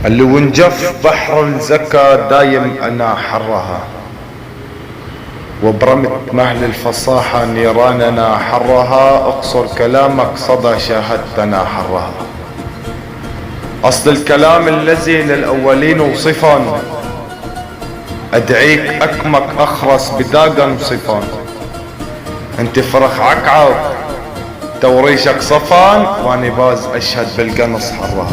اللي ونجف بحر الزكا دايم أنا حرها، وبرمت مهل الفصاحة نيراننا حرها، اقصر كلامك صدى شاهدت أنا حرها. أصل الكلام الذي للأولين وصفا، أدعيك أكمك أخرس بداقا وصفان. انت فرخ عكعب توريشك صفان، واني باز أشهد بالقنص حرها.